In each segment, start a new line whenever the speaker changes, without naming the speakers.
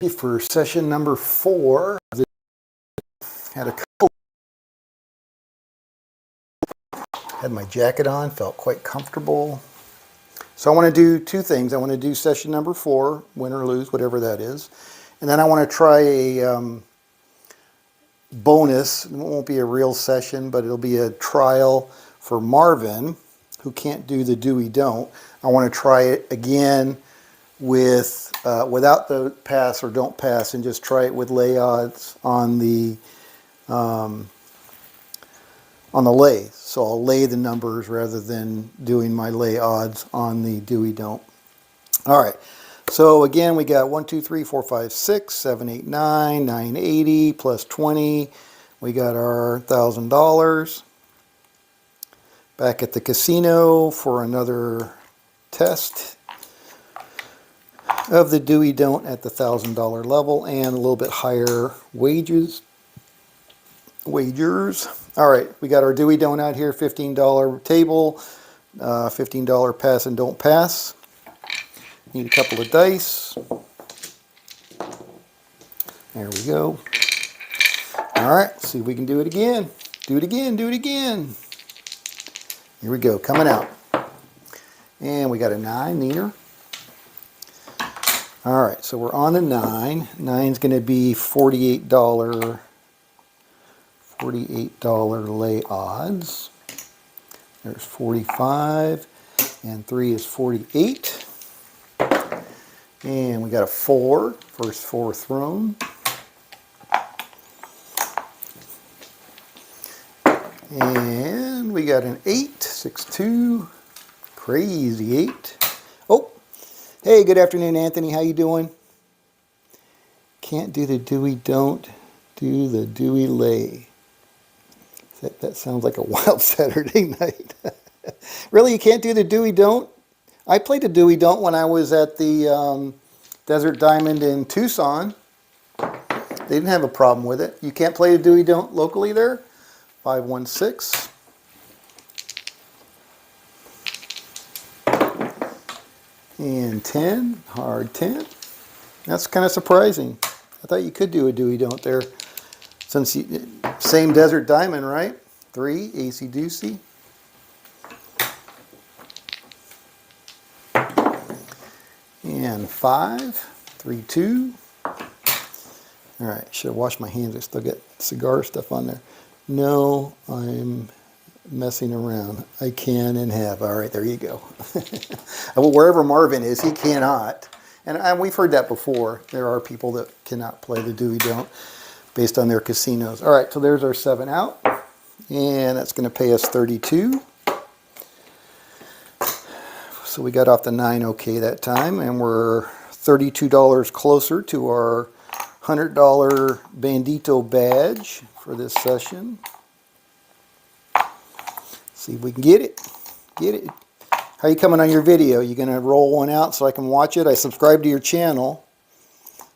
For session number 4. Had a couple. Had my jacket on, felt quite comfortable. So I want to do 2 things. I want to do session number 4, win or lose, whatever that is. And then I want to try a bonus. It won't be a real session, but it'll be a trial for Marvin, who can't do the Doey don't. I want to try it again with without the pass or don't pass, and just try it with lay odds on the lay. So I'll lay the numbers rather than doing my lay odds on the Doey don't. All right. So again, we got 1, 2, 3, 4, 5, 6, 7, 8, 9, 980 plus 20. We got our $1,000. Back at the casino for another test of the Doey don't at the $1,000 level and a little bit higher wagers. All right, we got our Doey don't out here, $15 table, $15 pass and don't pass. Need a couple of dice. There we go. All right, see if we can do it again. Do it again, do it again. Here we go, coming out. And we got a 9 there. All right, so we're on a 9. 9's going to be $48 lay odds. There's 45, and 3 is 48. And we got a 4, first 4 thrown. And we got an 8, 6, 2, crazy 8. Oh, hey, good afternoon, Anthony. How you doing? Can't do the Doey don't, do the Doey lay. That sounds like a wild Saturday night. Really, you can't do the Doey don't? I played the Doey don't when I was at the Desert Diamond in Tucson. They didn't have a problem with it. You can't play the Doey don't locally there? 516. And 10, hard 10. That's kind of surprising. I thought you could do a Doey don't there. Since you, same Desert Diamond, right? 3, AC Deucey. And 5, 3, 2. All right, should have washed my hands. I still got cigar stuff on there. No, I'm messing around. I can and have. All right, there you go. Well, wherever Marvin is, he cannot. And we've heard that before. There are people that cannot play the Doey don't based on their casinos. All right, so there's our 7 out. And that's going to pay us 32. So we got off the 9 okay that time. And we're $32 closer to our $100 Bandito badge for this session. See if we can get it. Get it. How are you coming on your video? You going to roll one out so I can watch it? I subscribed to your channel,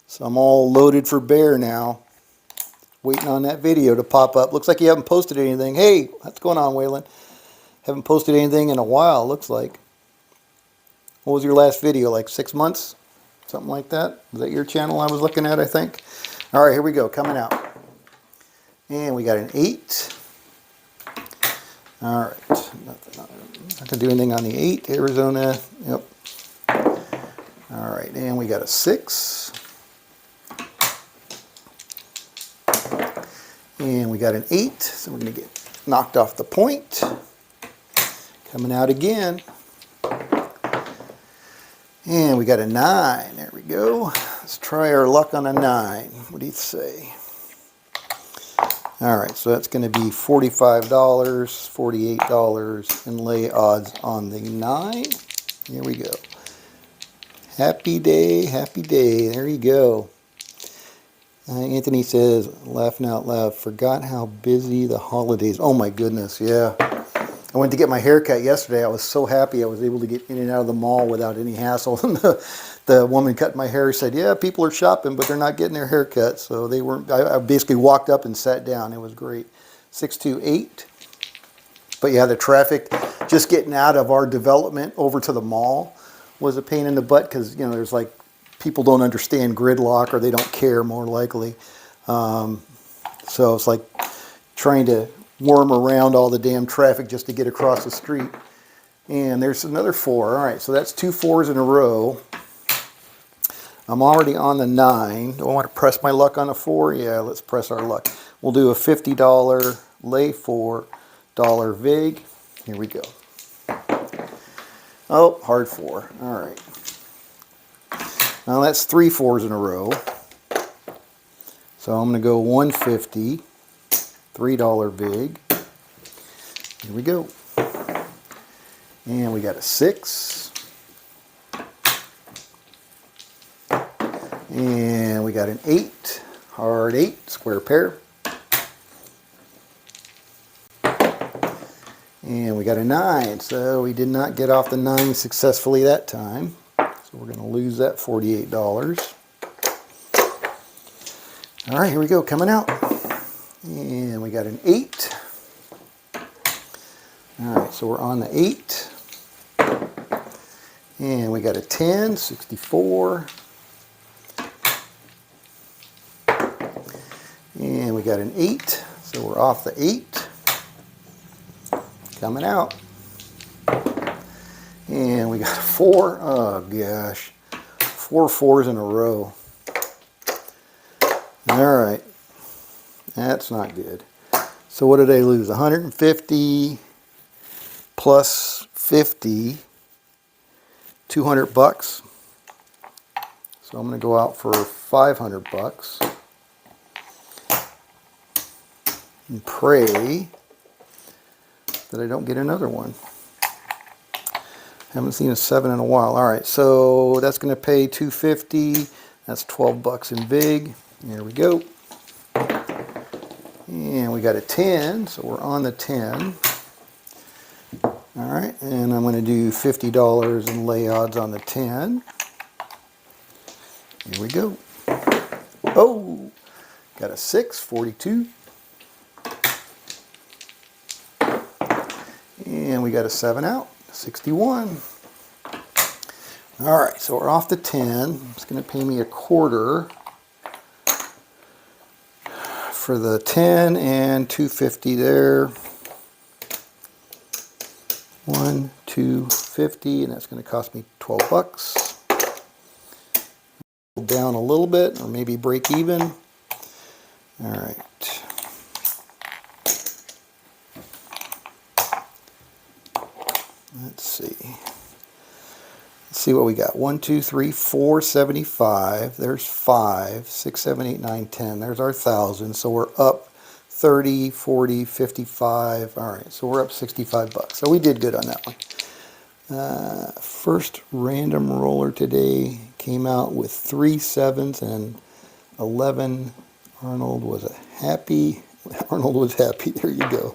so I'm all loaded for bear now. Waiting on that video to pop up. Looks like you haven't posted anything. Hey, what's going on, Waylon? Haven't posted anything in a while, looks like. What was your last video, like 6 months? Something like that? Was that your channel I was looking at, I think? All right, here we go, coming out. And we got an 8. All right, not going to do anything on the 8. Arizona, yep. All right, and we got a 6. And we got an 8, so we're going to get knocked off the point. Coming out again. And we got a 9. There we go. Let's try our luck on a 9. What do you say? All right, so that's going to be $45, $48 in lay odds on the 9. Here we go. Happy day, happy day. There you go. Anthony says, laughing out loud, forgot how busy the holidays. Oh my goodness, yeah. I went to get my hair cut yesterday. I was so happy I was able to get in and out of the mall without any hassle. The woman cutting my hair said, yeah, people are shopping, but they're not getting their hair cut. So they weren't. I basically walked up and sat down. It was great. 628. But yeah, the traffic just getting out of our development over to the mall was a pain in the butt because, you know, there's like people don't understand gridlock, or they don't care, more likely. So it's like trying to worm around all the damn traffic just to get across the street. And there's another 4. All right, so that's 2 4s in a row. I'm already on the 9. Do I want to press my luck on a 4? Yeah, let's press our luck. We'll do a $50 lay $4 vig. Here we go. Oh, hard 4. All right. Now that's 3 4s in a row. So I'm going to go 150, $3 vig. Here we go. And we got a 6. And we got an 8, hard 8, square pair. And we got a 9, so we did not get off the 9 successfully that time. So we're going to lose that $48. All right, here we go, coming out. And we got an 8. All right, so we're on the 8. And we got a 10, 64. And we got an 8, so we're off the 8. Coming out. And we got a 4. Oh gosh. 4 4s in a row. All right. That's not good. So what did I lose? 150 plus 50, 200 bucks. So I'm going to go out for 500 bucks. And pray that I don't get another one. Haven't seen a 7 in a while. All right, so that's going to pay 250. That's 12 bucks in vig. There we go. And we got a 10, so we're on the 10. All right, and I'm going to do $50 in lay odds on the 10. Here we go. Oh, got a 6, 42. And we got a 7 out, 61. All right, so we're off the 10. It's going to pay me a quarter for the 10 and 250 there. 1, 250, and that's going to cost me 12 bucks. Down a little bit, or maybe break even. All right. Let's see. Let's see what we got. 1, 2, 3, 4, 75. There's 5, 6, 7, 8, 9, 10. There's our 1,000. So we're up 30, 40, 55. All right, so we're up 65 bucks. So we did good on that one. First random roller today came out with 3 7s and 11. Arnold was happy. Arnold was happy. There you go.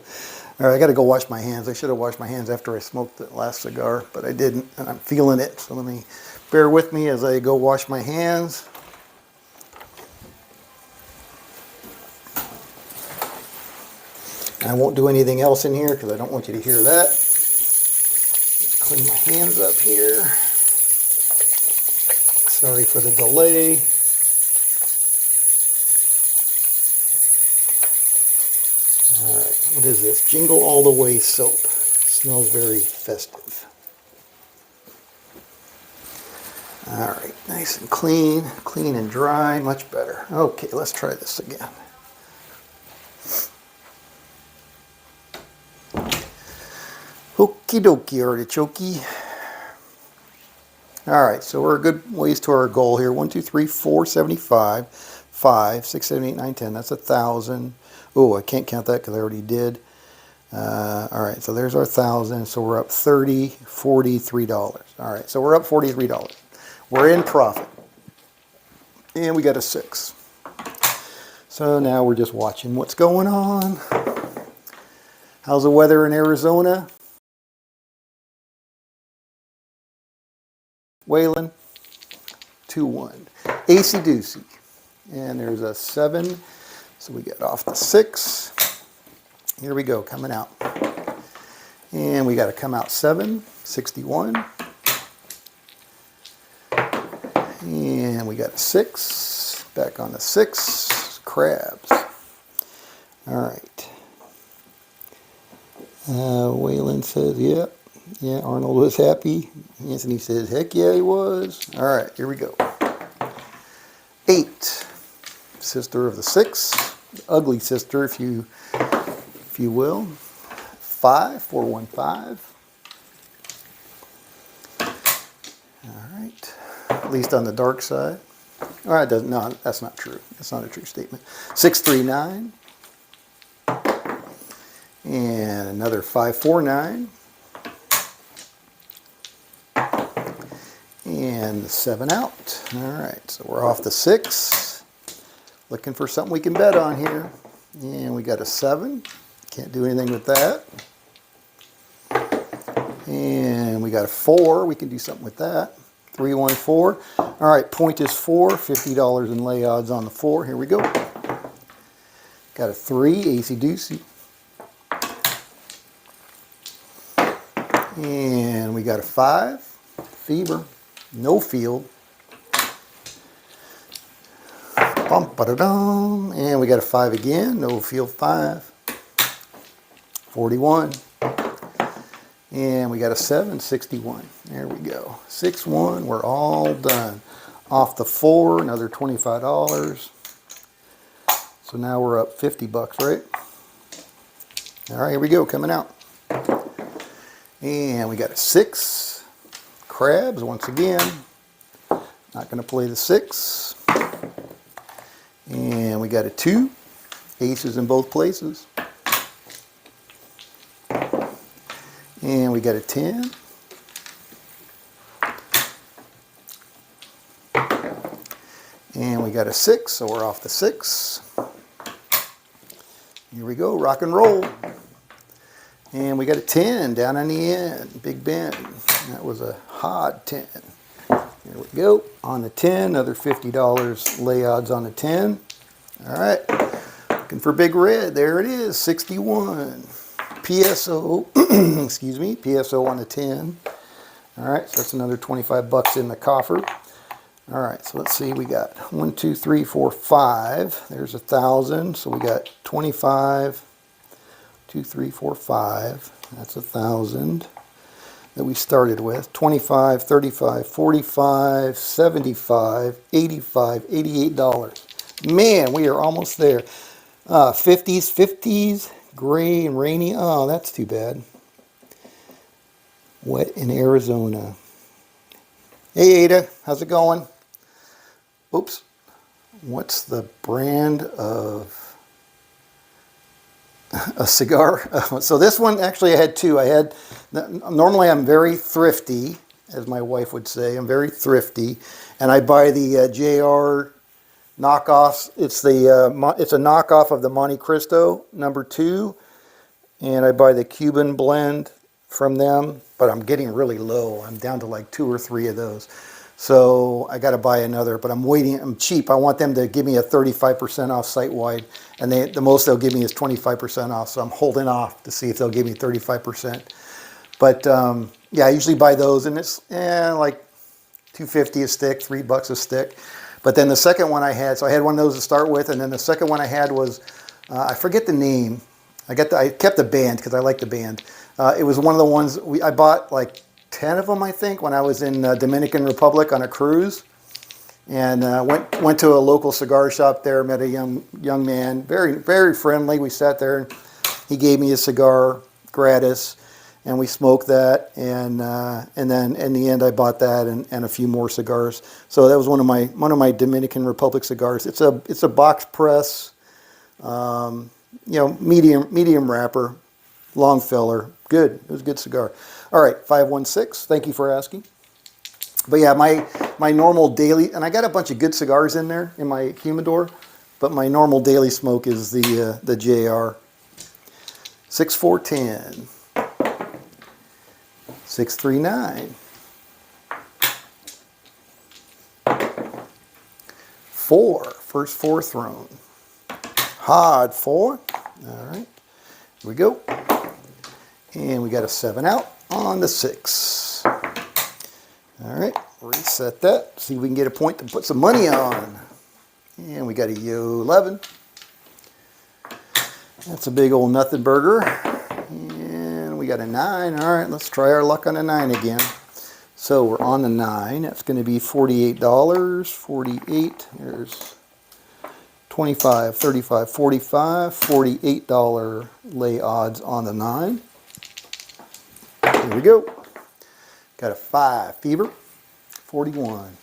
All right, I got to go wash my hands. I should have washed my hands after I smoked the last cigar, but I didn't, and I'm feeling it. So let me bear with me as I go wash my hands. I won't do anything else in here because I don't want you to hear that. Just clean my hands up here. Sorry for the delay. All right, what is this? Jingle All the Way soap. Smells very festive. All right, nice and clean and dry, much better. Okay, let's try this again. Okie dokie, artichoke. All right, so we're a good ways to our goal here. 1, 2, 3, 4, 75, 5, 6, 7, 8, 9, 10. That's 1,000. Oh, I can't count that because I already did. All right, so there's our 1,000. So we're up $43. All right, so we're up $43. We're in profit. And we got a 6. So now we're just watching what's going on. How's the weather in Arizona? Waylon, 2-1. AC Doocy. And there's a 7. So we get off the 6. Here we go, coming out. And we got to come out 7, 61. And we we got a 6. Back on the 6. Crabs. All right. Waylon says, yeah. Yeah, Arnold was happy. Anthony says, heck yeah, he was. All right, here we go. 8. Sister of the 6. Ugly sister, if you will. 5, 415. All right. At least on the dark side. All right, doesn't. No, that's not true. That's not a true statement. 639. And another 549. And 7 out. All right, so we're off the 6. Looking for something we can bet on here. And we got a 7. Can't do anything with that. And we got a 4. We can do something with that. 314. All right, point is 4. $50 in lay odds on the 4. Here we go. Got a 3. Acey Deucey. And we got a 5. Fever. No field. Bum-ba-da-dum. And we got a 5 again. No field 5. 41. And we got a 7, 61. There we go. 6-1. We're all done. Off the 4, another $25. So now we're up 50 bucks, right? All right, here we go. Coming out. And we got a 6. Crabs once again. Not going to play the 6. And we got a 2. Aces in both places. And we got a 10. And we got a 6, so we're off the 6. Here we go, rock and roll. And we got a 10 down on the end, Big Ben. That was a hard 10. Here we go, on the 10, another $50 lay odds on the 10. All right, looking for big red, there it is, 61. PSO, excuse me, PSO on the 10. All right, so that's another 25 bucks in the coffer. All right, so let's see, we got 1, 2, 3, 4, 5. There's 1,000, so we got 25, 2, 3, 4, 5. That's 1,000 that we started with. 25, 35, 45, 75, 85, $88. Man, we are almost there. 50s, gray and rainy. Oh, that's too bad. Wet in Arizona. Hey, Ada, how's it going? Oops. What's the brand of a cigar? So this one, actually I had 2. Normally I'm very thrifty, as my wife would say. I'm very thrifty. And I buy the JR knockoffs. It's a knockoff of the Monte Cristo #2. And I buy the Cuban blend from them. But I'm getting really low. I'm down to like 2 or 3 of those. So I got to buy another, but I'm waiting. I'm cheap. I want them to give me a 35% off site-wide, and the most they'll give me is 25% off. So I'm holding off to see if they'll give me 35%. But yeah, I usually buy those, and it's like $2.50 a stick, $3 a stick. But then the second one I had, so I had one of those to start with, and then the second one I had was I forget the name. I kept the band because I like the band. It was one of the ones I bought like 10 of them, I think, when I was in Dominican Republic on a cruise, and went to a local cigar shop there. Met a young man, very very friendly. We sat there, and he gave me a cigar gratis, and we smoked that, and then in the end I bought that and a few more cigars. So that was one of my Dominican Republic cigars. It's a box press, medium wrapper, long filler. Good. It was a good cigar. All right, 516. Thank you for asking. But yeah, my normal daily, and I got a bunch of good cigars in there in my humidor, but my normal daily smoke is the JR. 6410. 639. 4. First 4 thrown. Hard 4. All right. Here we go. And we got a 7 out on the 6. All right. reset that. See if we can get a point to put some money on. And we got a yo 11. That's a big old nothing burger. And we got a 9. All right, let's try our luck on a 9 again. So we're on the 9. That's going to be $48. 48. There's 25, 35, 45. $48 lay odds on the 9. Here we go. Got a 5 fever. 41.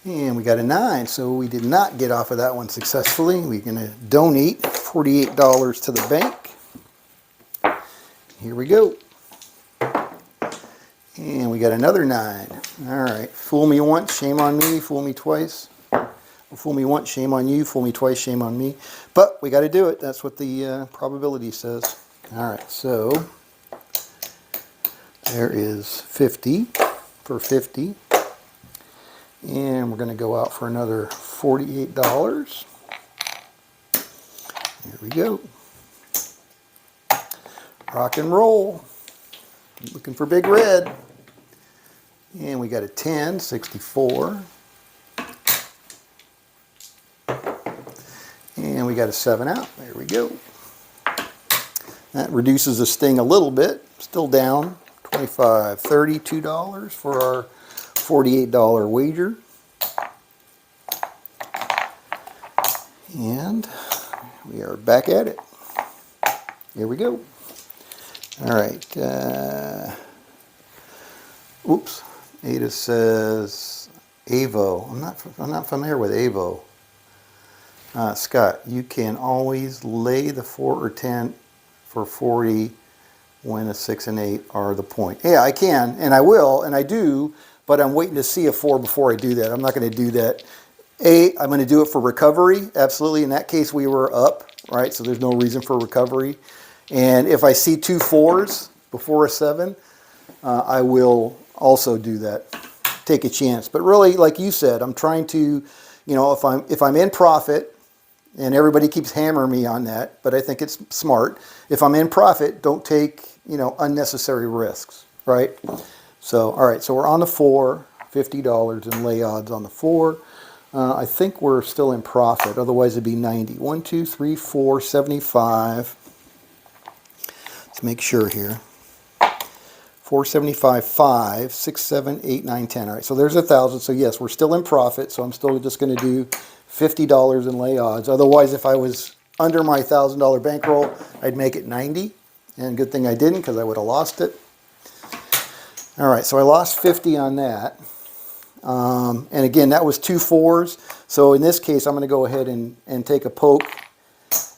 And we got a 9, so we did not get off of that one successfully. We're going to donate $48 to the bank. Here we go. And we got another 9. All right. Fool me once, shame on me. Fool me twice. Fool me once, shame on you. Fool me twice, shame on me. But we got to do it. That's what the probability says. All right. So there is 50 for 50. And we're going to go out for another $48. Here we go. Rock and roll. Looking for big red. And we got a 10, 64. And we got a 7 out. There we go. That reduces the sting a little bit. Still down. 25, $32 for our $48 wager. And we are back at it. Here we go. All right. Oops. Ada says Avo. I'm not familiar with Avo. Scott, you can always lay the 4 or 10 for 40 when a 6 and 8 are the point. Yeah, I can, and I will, and I do, but I'm waiting to see a 4 before I do that. I'm not going to do that. I'm going to do it for recovery, absolutely. In that case, we were up, right? So there's no reason for recovery. And if I see 2 4s before a 7, I will also do that. Take a chance. But really, like you said, I'm trying to, if I'm in profit, and everybody keeps hammering me on that, but I think it's smart. If I'm in profit, don't take, unnecessary risks, right? So, all right, so we're on the 4, $50 in lay odds on the 4. I think we're still in profit, otherwise it'd be 90. 1, 2, 3, 4, 75. Let's make sure here. 475, 5, 6, 7, 8, 9, 10. All right, so there's 1,000. So yes, we're still in profit. So I'm still just going to do $50 in lay odds. Otherwise, if I was under my $1,000 bankroll, I'd make it 90. And good thing I didn't, because I would have lost it. All right, so I lost 50 on that. And again, that was 2 4s. So in this case, I'm going to go ahead and take a poke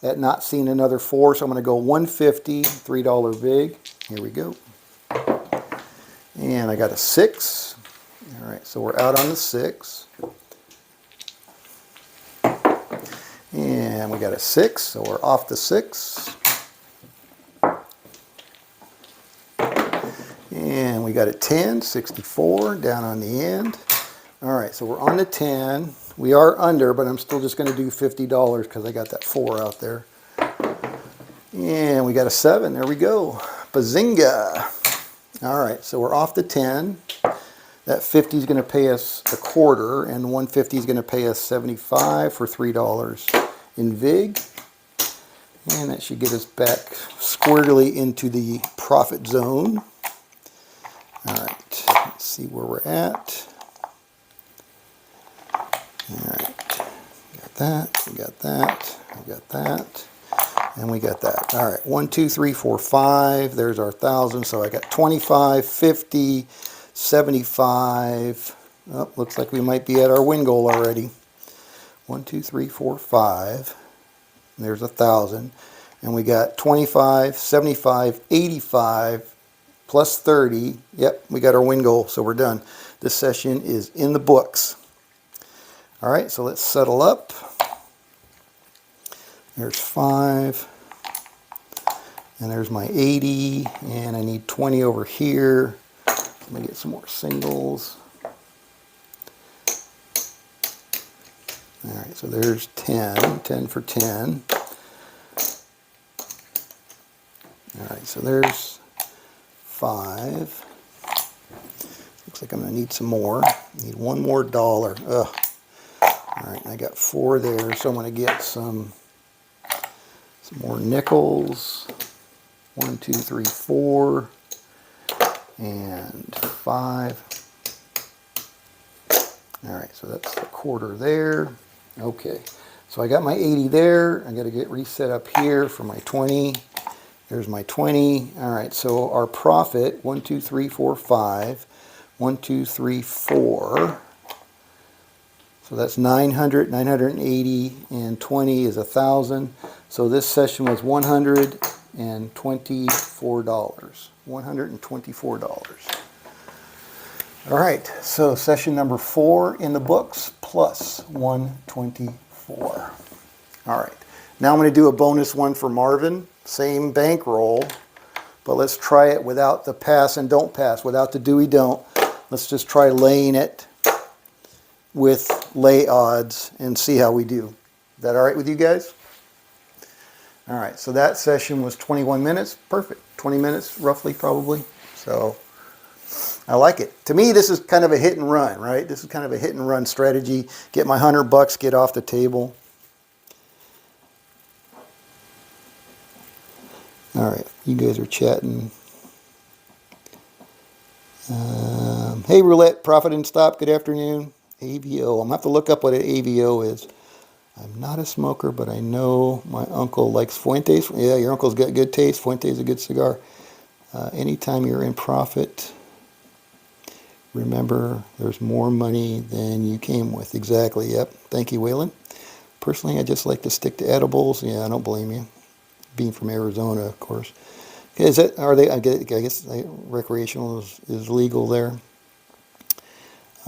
at not seeing another 4. So I'm going to go 150, $3 big. Here we go. And I got a 6. All right, so we're out on the 6. And we got a 6, so we're off the 6. And we got a 10, 64, down on the end. All right, so we're on the 10. We are under, but I'm still just going to do $50 because I got that 4 out there. And we got a 7. There we go. Bazinga. All right, so we're off the 10. That 50 is going to pay us a quarter, and 150 is going to pay us 75 for $3 in VIG. And that should get us back squarely into the profit zone. All right, let's see where we're at. All right, got that, we got that, we got that, and we got that. All right, 1, 2, 3, 4, 5. There's our 1,000. So I got 25, 50, 75. Oh, looks like we might be at our win goal already. 1, 2, 3, 4, 5. There's 1,000. And we got 25, 75, 85, plus 30. Yep, we got our win goal, so we're done. This session is in the books. All right, so let's settle up. There's 5. And there's my 80. And I need 20 over here. Let me get some more singles. All right, so there's 10. 10 for 10. All right, so there's 5. Looks like I'm going to need some more. Need one more dollar. Ugh. All right, I got 4 there, so I'm going to get some more nickels. 1, 2, 3, 4, and 5. All right, so that's the quarter there. Okay, so I got my 80 there. I got to get reset up here for my 20. There's my 20. All right, so our profit, 1, 2, 3, 4, 5. 1, 2, 3, 4. So that's 900, 980, and 20 is 1,000. So this session was $124. $124. All right, so session number 4 in the books plus 124. All right, now I'm going to do a bonus one for Marvin. Same bankroll, but let's try it without the pass and don't pass, without the Doey don't. Let's just try laying it with lay odds and see how we do. Is that all right with you guys? All right, so that session was 21 minutes. Perfect. 20 minutes roughly, probably. So I like it. To me, this is kind of a hit and run, right? This is kind of a hit and run strategy. Get my $100, get off the table. All right, you guys are chatting. Hey, Roulette, Profit and Stop, good afternoon. AVO, I'm going to have to look up what an AVO is. I'm not a smoker, but I know my uncle likes Fuentes. Yeah, your uncle's got good taste. Fuentes is a good cigar. Anytime you're in profit, remember there's more money than you came with. Exactly, yep. Thank you, Waylon. Personally, I just like to stick to edibles. Yeah, I don't blame you. Being from Arizona, of course. Is that, are they, I guess recreational is legal there.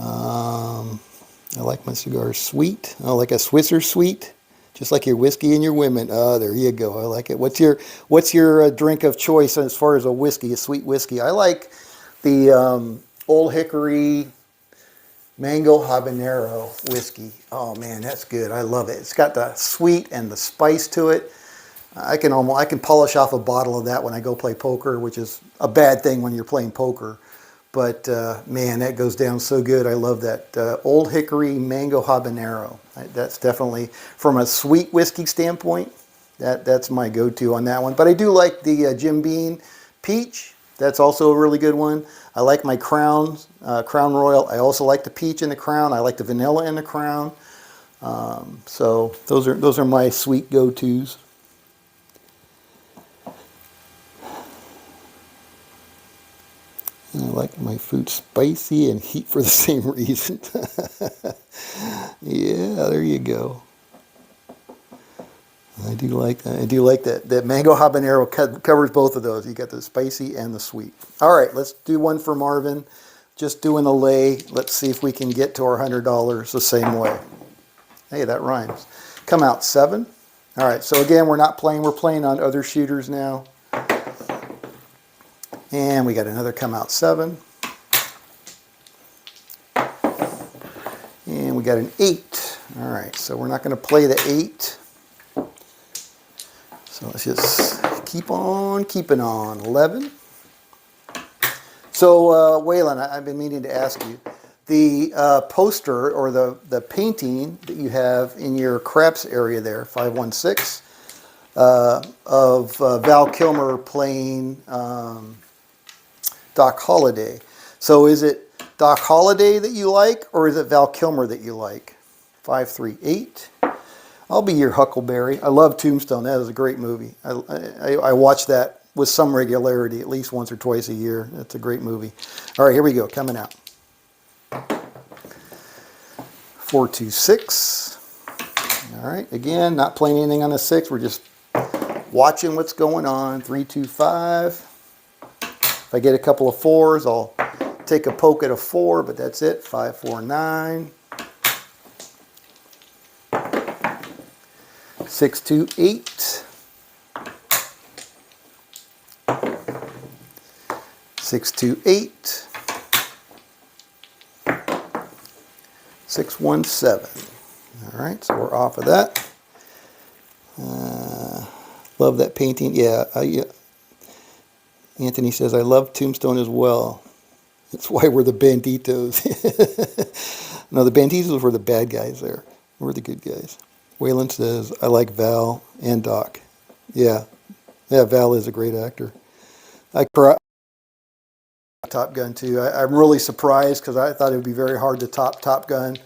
I like my cigars sweet. I like a Swisser sweet, just like your whiskey and your women. Oh, there you go. I like it. What's your drink of choice as far as a whiskey, a sweet whiskey? I like the Old Hickory Mango Habanero whiskey. Oh man, that's good. I love it. It's got the sweet and the spice to it. I can polish off a bottle of that when I go play poker, which is a bad thing when you're playing poker. But man, that goes down so good. I love that Old Hickory Mango Habanero. That's definitely, from a sweet whiskey standpoint, that's my go-to on that one. But I do like the Jim Beam Peach. That's also a really good one. I like my Crown Royal. I also like the peach in the Crown. I like the vanilla in the Crown. So those are my sweet go-tos. And I like my food spicy and heat for the same reason. Yeah, there you go. I do like that. I do like that. That mango habanero covers both of those. You got the spicy and the sweet. All right, let's do one for Marvin. Just doing a lay. Let's see if we can get to our $100 the same way. Hey, that rhymes. Come out 7. All right, so again, we're not playing. We're playing on other shooters now. And we got another come out 7. And we got an 8. All right, so we're not going to play the 8. So let's just keep on keeping on. 11. So Waylon, I've been meaning to ask you, the poster or the painting that you have in your craps area there, 516, of Val Kilmer playing Doc Holliday. So is it Doc Holliday that you like, or is it Val Kilmer that you like? 538. I'll be your Huckleberry. I love Tombstone. That is a great movie. I watch that with some regularity, at least once or twice a year. It's a great movie. All right, here we go. Coming out. 426. All right, again, not playing anything on the 6. We're just watching what's going on. 325. If I get a couple of 4s, I'll take a poke at a 4, but that's it. 549. 628. 628. 617. All right, so we're off of that. Love that painting. Yeah, Anthony says, I love Tombstone as well. That's why we're the banditos. No, the banditos were the bad guys there. We're the good guys. Waylon says, I like Val and Doc. Yeah. Yeah, Val is a great actor. I cry Top Gun too. I'm really surprised because I thought it would be very hard to top Top Gun,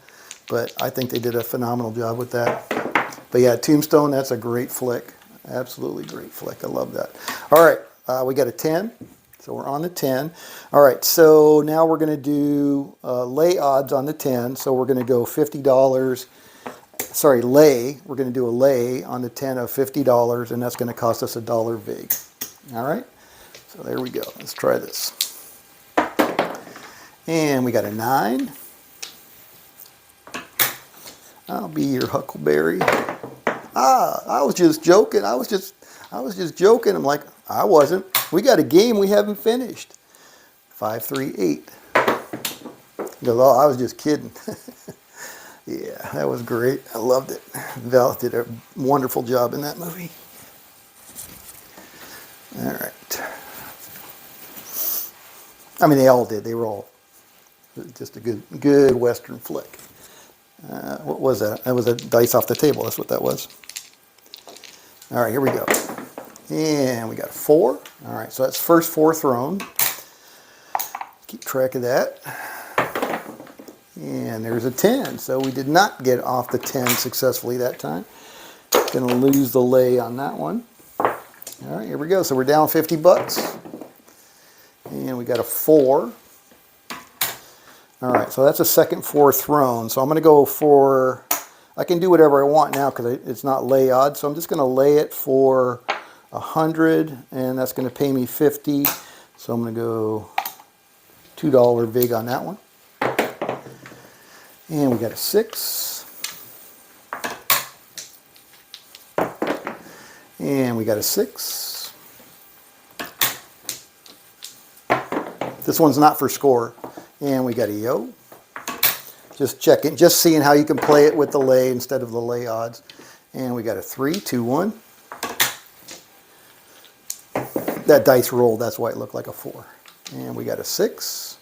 but I think they did a phenomenal job with that. But yeah, Tombstone, that's a great flick. Absolutely great flick. I love that. All right, we got a 10. So we're on the 10. All right, so now we're going to do lay odds on the 10. So we're going to go $50. Sorry, lay. We're going to do a lay on the 10 of $50, and that's going to cost us $1 vig. All right, so there we go. Let's try this. And we got a 9. I'll be your Huckleberry. I was just joking. I was just joking. I'm like, I wasn't. We got a game we haven't finished. 5, 3, 8. He goes, oh, I was just kidding. Yeah, that was great. I loved it. Val did a wonderful job in that movie. All right. I mean, they all did. They were all just a good Western flick. What was that? That was a dice off the table. That's what that was. All right, here we go. And we got a 4. All right, so that's first 4 thrown. Keep track of that. And there's a 10. So we did not get off the 10 successfully that time. Going to lose the lay on that one. All right, here we go. So we're down 50 bucks. And we got a 4. All right, so that's a second 4 thrown. So I'm going to go for, I can do whatever I want now because it's not lay odds. So I'm just going to lay it for 100, and that's going to pay me 50. So I'm going to go $2 vig on that one. And we got a 6. And we got a 6. This one's not for score. And we got a yo. Just checking, just seeing how you can play it with the lay instead of the lay odds. And we got a 3, 2, 1. That dice rolled, that's why it looked like a 4. And we got a 6.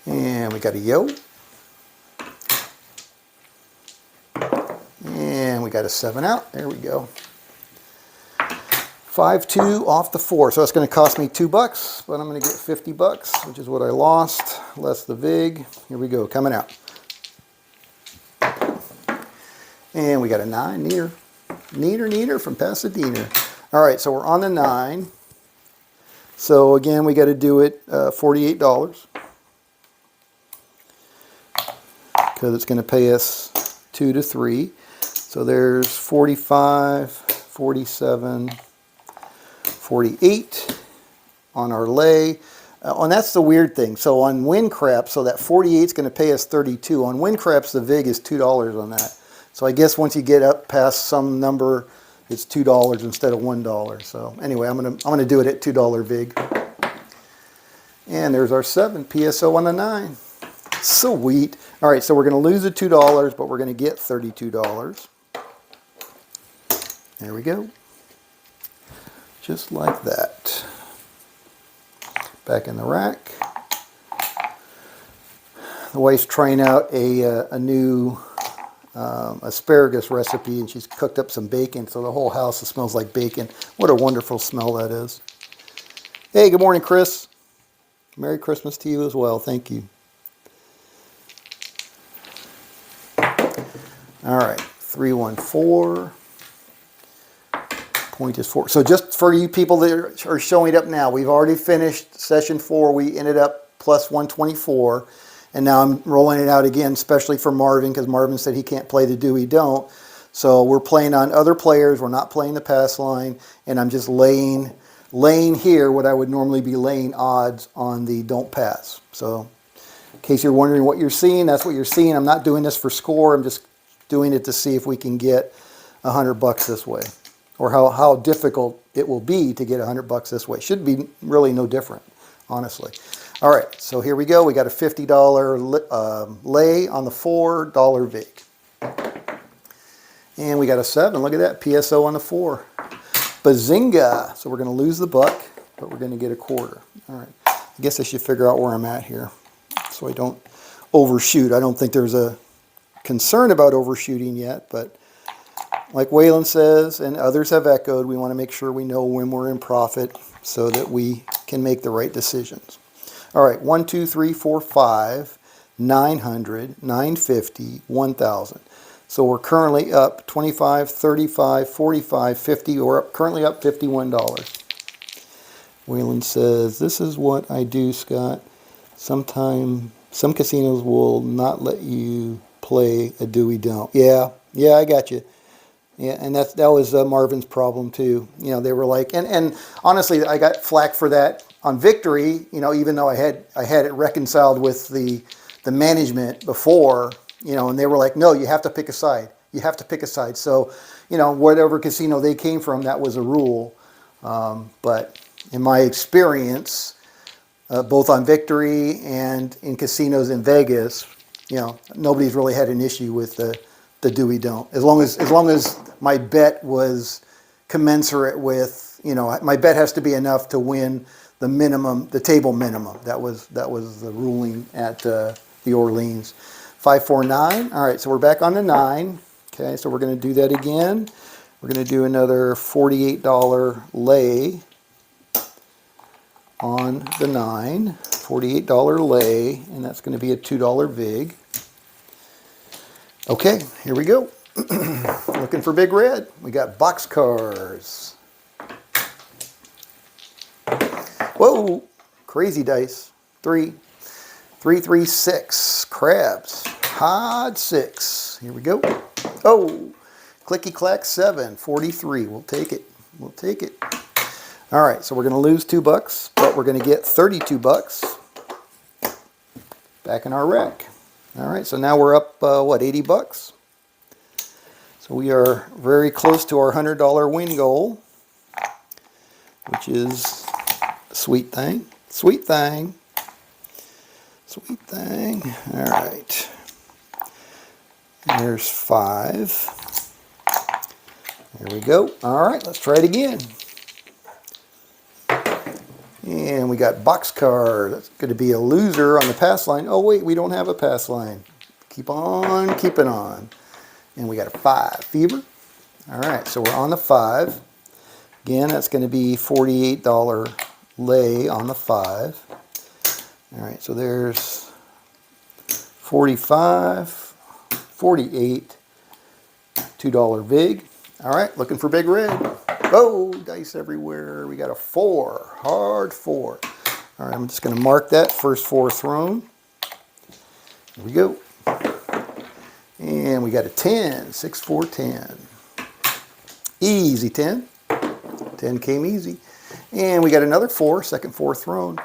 And we got a yo. And we got a 7 out. There we go. 5, 2 off the 4. So that's going to cost me $2, but I'm going to get 50 bucks, which is what I lost, less the vig. Here we go, coming out. And we got a 9, neater. Neater from Pasadena. All right, so we're on the 9. So again, we got to do it $48. Because it's going to pay us 2 to 3. So there's 45, 47, 48 on our lay. And that's the weird thing. So on win craps, so that 48 is going to pay us 32. On win craps, the vig is $2 on that. So I guess once you get up past some number, it's $2 instead of $1. So anyway, I'm gonna do it at $2 vig. And there's our 7 PSO on the 9. Sweet. All right, so we're going to lose the $2, but we're going to get $32. There we go. Just like that. Back in the rack. The wife's trying out a new asparagus recipe, and she's cooked up some bacon, so the whole house smells like bacon. What a wonderful smell that is. Hey, good morning, Chris. Merry Christmas to you as well. Thank you. All right, 314. Point is 4. So just for you people that are showing up now, we've already finished session 4. We ended up plus 124. And now I'm rolling it out again, especially for Marvin, because Marvin said he can't play the Doey Don't. So we're playing on other players. We're not playing the pass line. And I'm just laying here what I would normally be laying odds on the Don't Pass. So in case you're wondering what you're seeing, that's what you're seeing. I'm not doing this for score. I'm just doing it to see if we can get $100 this way, or how difficult it will be to get $100 this way. Should be really no different, honestly. All right, so here we go. We got a $50 lay on the $4 vig. And we got a 7. Look at that, PSO on the 4. Bazinga! So we're going to lose the buck, but we're going to get a quarter. All right. I guess I should figure out where I'm at here so I don't overshoot. I don't think there's a concern about overshooting yet, but like Waylon says, and others have echoed, we want to make sure we know when we're in profit so that we can make the right decisions. All right, 1, 2, 3, 4, 5, 900, 950, 1,000. So we're currently up 25, 35, 45, 50. We're currently up $51. Waylon says, this is what I do, Scott. Some casinos will not let you play a Doey don't. Yeah, I got you. Yeah, and that was Marvin's problem too. You know, they were like, and honestly, I got flack for that on Victory. You know, even though I had it reconciled with the management before. You know, and they were like, no, you have to pick a side. You have to pick a side. So, you know, whatever casino they came from, that was a rule. But in my experience, both on Victory and in casinos in Vegas, you know, nobody's really had an issue with the Doey don't. As long as my bet was commensurate with, you know, my bet has to be enough to win the minimum, the table minimum. That was the ruling at the Orleans. 549. All right, so we're back on the 9. Okay, so we're going to do that again. We're going to do another $48 lay on the 9. $48 lay, and that's going to be a $2 vig. Okay, here we go. Looking for big red. We got boxcars. Whoa, crazy dice. 3, 3, 3, 6. Crabs. Hod 6. Here we go. Oh, clicky clack 7. 43. We'll take it. We'll take it. All right, so we're going to lose $2, but we're going to get $32 back in our rack. All right, so now we're up, what, $80? So we are very close to our $100 win goal, which is a sweet thing. Sweet thing. Sweet thing. All right. There's 5. There we go. All right, let's try it again. And we got boxcar. That's going to be a loser on the pass line. Oh, wait, we don't have a pass line. Keep on keeping on. And we got a 5. Fever. All right, so we're on the 5. Again, that's going to be $48 lay on the 5. All right, so there's 45, 48, $2 vig. All right, looking for big red. Oh, dice everywhere. We got a 4, hard 4. All right, I'm just going to mark that first 4 thrown. Here we go. And we got a 10, 6, 4, 10. Easy 10. 10 came easy. And we got another 4, second 4 thrown.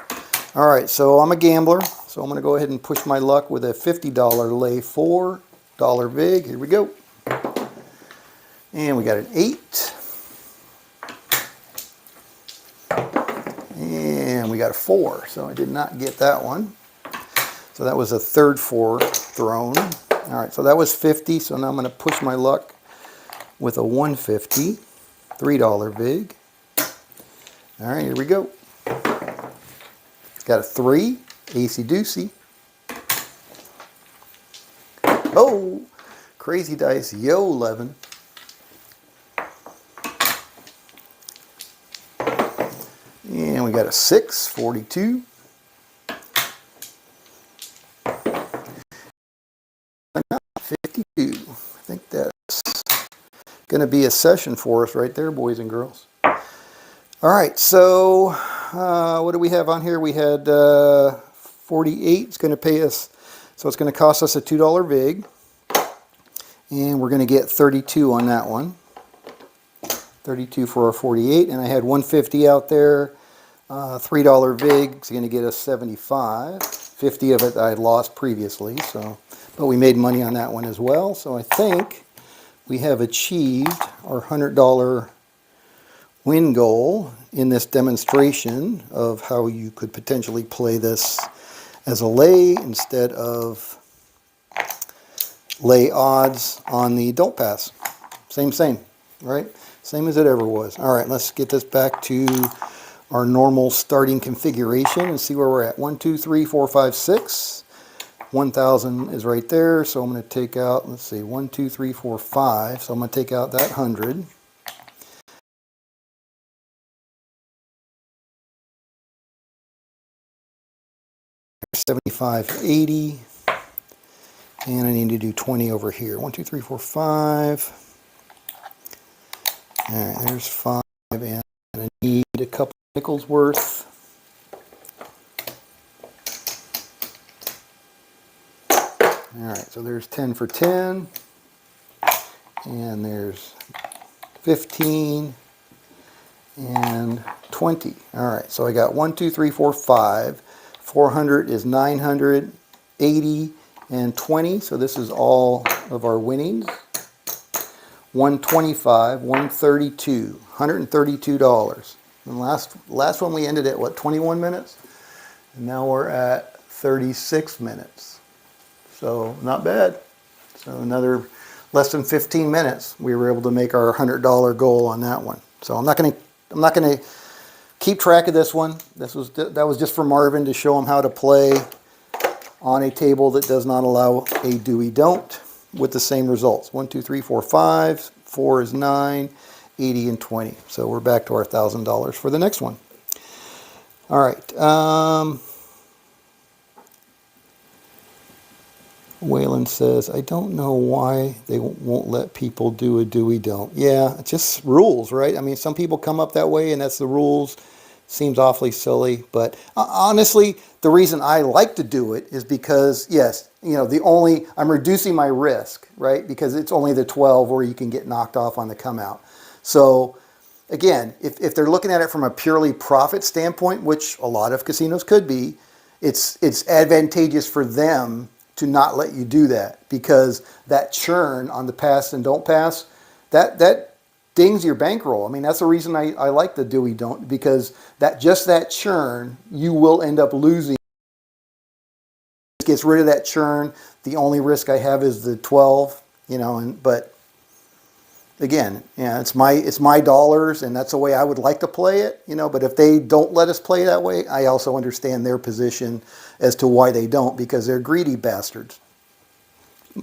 All right, so I'm a gambler, so I'm going to go ahead and push my luck with a $50 lay $4 vig. Here we go. And we got an 8. And we got a 4, so I did not get that one. So that was a third 4 thrown. All right, so that was 50, so now I'm going to push my luck with a 150, $3 vig. All right, here we go. Got a 3, acey deucey. Oh, crazy dice, yo 11. And we got a 6, 42. And 52. I think that's going to be a session for us right there, boys and girls. All right, so what do we have on here? We had 48. It's going to pay us, so it's going to cost us a $2 vig. And we're going to get 32 on that one. 32 for our 48. And I had 150 out there. $3 vig is going to get us 75. 50 of it I had lost previously, so but we made money on that one as well. So I think we have achieved our $100 win goal in this demonstration of how you could potentially play this as a lay instead of lay odds on the don't pass. Same, right? Same as it ever was. All right, let's get this back to our normal starting configuration and see where we're at. 1, 2, 3, 4, 5, 6. 1,000 is right there, so I'm going to take out, let's see, 1, 2, 3, 4, 5. So I'm going to take out that 100. 75, 80. And I need to do 20 over here. 1, 2, 3, 4, 5. All right, there's 5, and I need a couple nickels worth. All right, so there's 10 for 10, and there's 15 and 20. All right, so I got 1, 2, 3, 4, 5. 400 is 900, 80, and 20. So this is all of our winnings. 125, 132, $132. And last one we ended at what, 21 minutes? And now we're at 36 minutes. So not bad. So another less than 15 minutes, we were able to make our $100 goal on that one. So I'm not gonna keep track of this one. That was just for Marvin to show him how to play on a table that does not allow a Doey don't with the same results. 1, 2, 3, 4, 5. 4 is 9, 80, and 20. So we're back to our $1,000 for the next one. All right. Waylon says, I don't know why they won't let people do a Doey don't. Yeah, it's just rules, right? I mean, some people come up that way and that's the rules. Seems awfully silly, but honestly, the reason I like to do it is because, yes, you know, I'm reducing my risk, right? Because it's only the 12 where you can get knocked off on the come out. So again, if they're looking at it from a purely profit standpoint, which a lot of casinos could be, it's advantageous for them to not let you do that, because that churn on the pass and don't pass, that dings your bankroll. I mean, that's the reason I like the Doey don't, because that churn, you will end up losing. It gets rid of that churn. The only risk I have is the 12, you know, but again, yeah, it's my dollars, and that's the way I would like to play it, you know, but if they don't let us play that way, I also understand their position as to why they don't, because they're greedy bastards.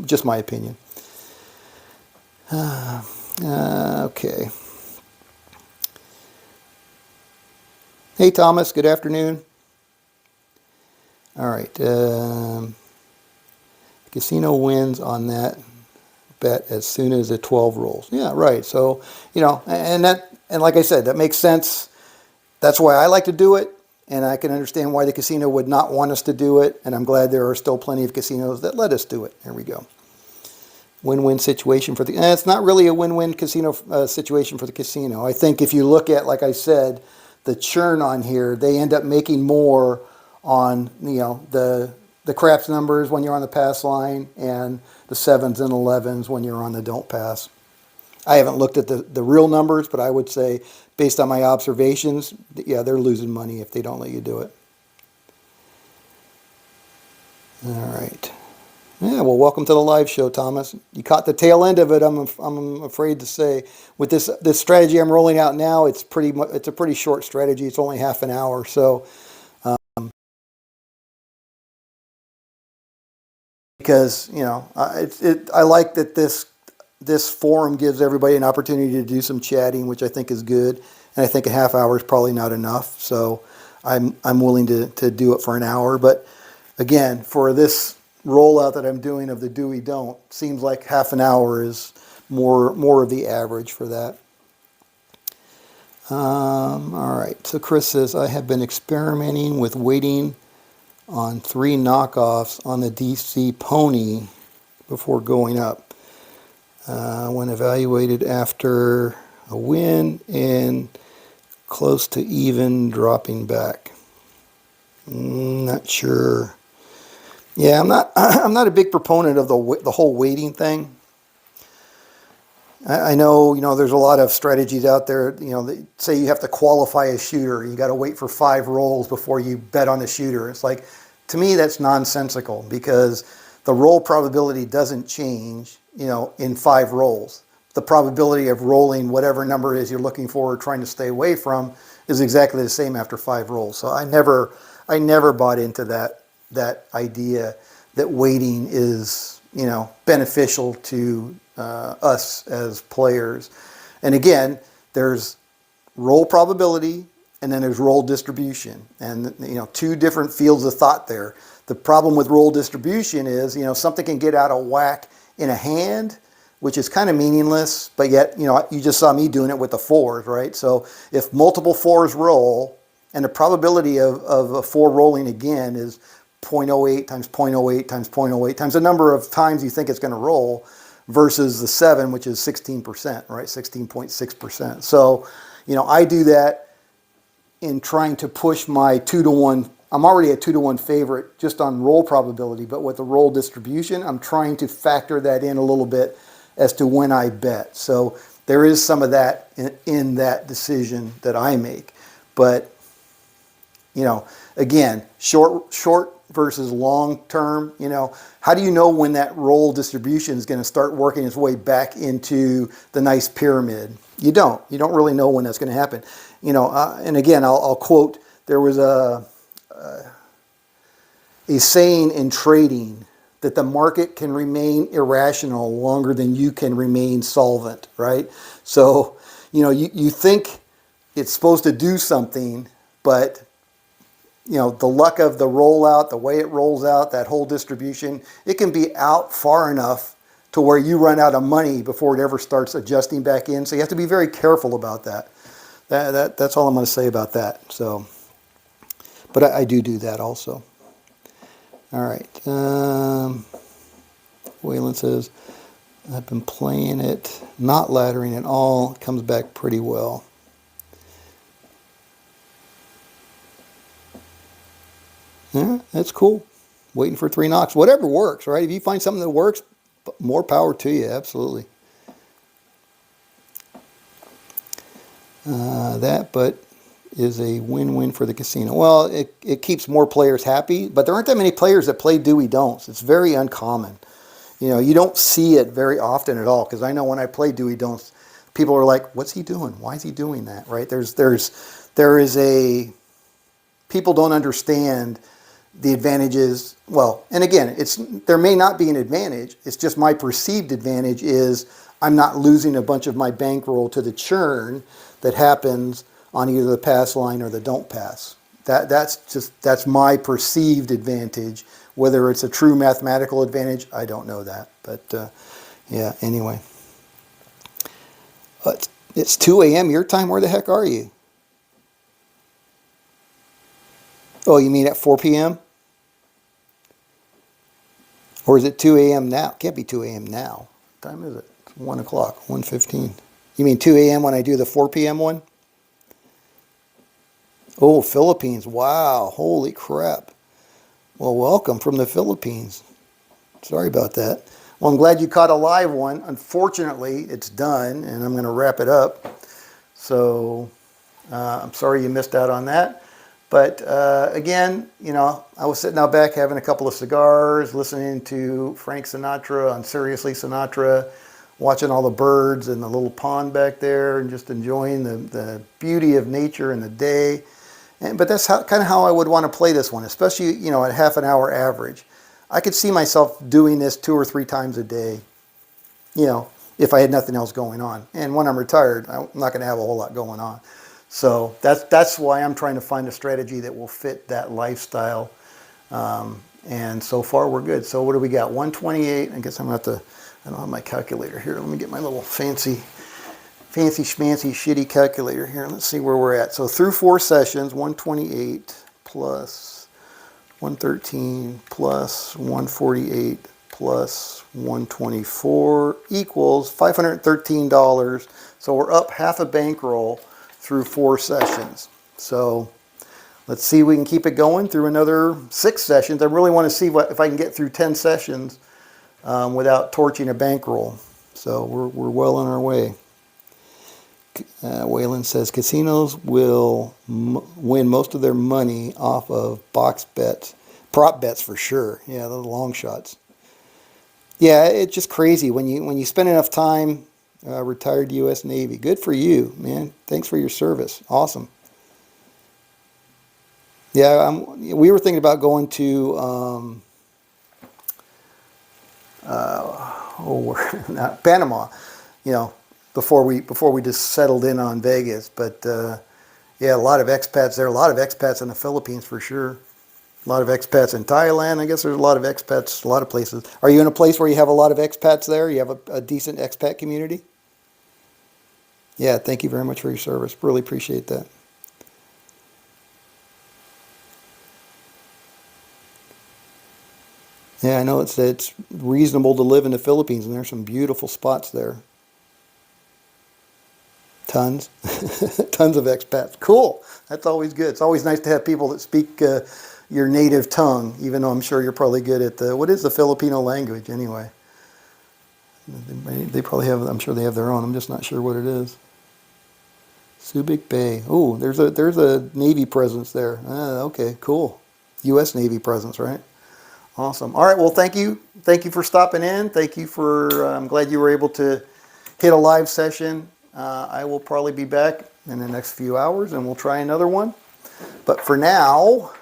Just my opinion. Okay. Hey, Thomas, good afternoon. All right. Casino wins on that bet as soon as the 12 rolls. Yeah, right. So, you know, and like I said, that makes sense. That's why I like to do it, and I can understand why the casino would not want us to do it, and I'm glad there are still plenty of casinos that let us do it. Here we go. Win-win situation for the... it's not really a win-win casino situation for the casino. I think if you look at, like I said, the churn on here, they end up making more on, you know, the craps numbers when you're on the pass line and the 7s and 11s when you're on the don't pass. I haven't looked at the real numbers, but I would say, based on my observations, yeah, they're losing money if they don't let you do it. All right. Yeah, well, welcome to the live show, Thomas. You caught the tail end of it, I'm afraid to say. With this strategy I'm rolling out now, it's a pretty short strategy. It's only half an hour, so because, you know, I like that this forum gives everybody an opportunity to do some chatting, which I think is good, and I think a half hour is probably not enough. So I'm willing to do it for an hour, but again, for this rollout that I'm doing of the Doey don't, seems like half an hour is more of the average for that. All right, so Chris says, I have been experimenting with waiting on 3 knockoffs on the DC pony before going up. When evaluated after a win and close to even, dropping back. Not sure. Yeah, I'm not a big proponent of the whole waiting thing. I know, you know, there's a lot of strategies out there, you know, that say you have to qualify a shooter. You got to wait for 5 rolls before you bet on the shooter. It's like, to me, that's nonsensical, because the roll probability doesn't change, you know, in 5 rolls. the probability of rolling whatever number it is you're looking for or trying to stay away from is exactly the same after 5 rolls. So I never bought into that idea that waiting is, beneficial to us as players. And again, there's roll probability and then there's roll distribution, and two different fields of thought there. The problem with roll distribution is, something can get out of whack in a hand, which is kind of meaningless, but yet, you just saw me doing it with the 4s, right? So if multiple 4s roll, and the probability of a 4 rolling again is 0.08 times 0.08 times 0.08 times the number of times you think it's going to roll, versus the 7, which is 16%, right? 16.6%. So, I do that in trying to push my 2-to-1. I'm already a 2-to-1 favorite just on roll probability, but with the roll distribution, I'm trying to factor that in a little bit as to when I bet. So there is some of that in that decision that I make. But, again, short versus long term, how do you know when that roll distribution is going to start working its way back into the nice pyramid? You don't really know when that's going to happen. And again, I'll quote, there was a saying in trading that the market can remain irrational longer than you can remain solvent, right? So, you think it's supposed to do something, but the luck of the rollout, the way it rolls out, that whole distribution, it can be out far enough to where you run out of money before it ever starts adjusting back in. So you have to be very careful about that. That's all I'm going to say about that. So, but I do that also. All right. Waylon says, I've been playing it, not laddering at all. It comes back pretty well. Yeah, that's cool. Waiting for 3 knocks. Whatever works, right? If you find something that works, more power to you, absolutely. But is a win-win for the casino. Well, it keeps more players happy, but there aren't that many players that play Doey Don'ts. It's very uncommon. You don't see it very often at all, because I know when I play Doey Don'ts, people are like, what's he doing? Why is he doing that, right? People don't understand the advantages. Well, and again, there may not be an advantage. It's just my perceived advantage is I'm not losing a bunch of my bankroll to the churn that happens on either the pass line or the don't pass. That's my perceived advantage. Whether it's a true mathematical advantage, I don't know that. But yeah, anyway. It's 2 a.m. your time. Where the heck are you? Oh, you mean at 4 p.m.? Or is it 2 a.m. now? It can't be 2 a.m. now. What time is it? It's 1 o'clock, 1:15. You mean 2 a.m. when I do the 4 p.m. one? Oh, Philippines. Wow. Holy crap. Well, welcome from the Philippines. Sorry about that. Well, I'm glad you caught a live one. Unfortunately, it's done, and I'm going to wrap it up. So I'm sorry you missed out on that. But again, I was sitting out back having a couple of cigars, listening to Frank Sinatra on Seriously Sinatra, watching all the birds and the little pond back there, and just enjoying the beauty of nature and the day. But that's kind of how I would want to play this one, especially, at half an hour average. I could see myself doing this 2 or 3 times a day, if I had nothing else going on. And when I'm retired, I'm not going to have a whole lot going on. So that's why I'm trying to find a strategy that will fit that lifestyle. And so far we're good. So what do we got? 128. I guess I'm going to have to, I don't have my calculator here. Let me get my little fancy schmancy shitty calculator here. Let's see where we're at. So through 4 sessions, 128 plus 113 plus 148 plus 124 equals $513. So we're up half a bankroll through 4 sessions. So let's see if we can keep it going through another 6 sessions. I really want to see if I can get through 10 sessions without torching a bankroll. So we're well on our way. Waylon says casinos will win most of their money off of box bets, prop bets for sure. Yeah, the long shots. Yeah, it's just crazy when you spend enough time retired U.S. Navy. Good for you, man. Thanks for your service. Awesome. Yeah, we were thinking about going to, not Panama, you know, before we just settled in on Vegas. But yeah, a lot of expats there. A lot of expats in the Philippines for sure. A lot of expats in Thailand. I guess there's a lot of expats, a lot of places. Are you in a place where you have a lot of expats there? You have a decent expat community? Yeah, thank you very much for your service. Really appreciate that. Yeah, I know it's reasonable to live in the Philippines, and there's some beautiful spots there. Tons, tons of expats. Cool. That's always good. It's always nice to have people that speak your native tongue, even though I'm sure you're probably good at what is the Filipino language anyway? They probably have, I'm sure they have their own. I'm just not sure what it is. Subic Bay. Oh, there's a Navy presence there. Okay, cool. U.S. Navy presence, right? Awesome. All right. Well, thank you. Thank you for stopping in. Thank you for, I'm glad you were able to hit a live session. I will probably be back in the next few hours and we'll try another one. But for now,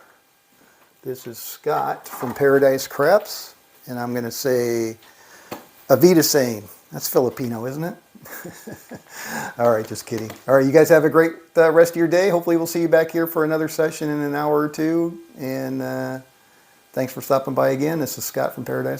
this is Scott from Paradise Crepes, and I'm going to say Avita Sane. That's Filipino, isn't it? All right, just kidding. All right, you guys have a great rest of your day. Hopefully we'll see you back here for another session in an hour or two. And thanks for stopping by again. This is Scott from Paradise.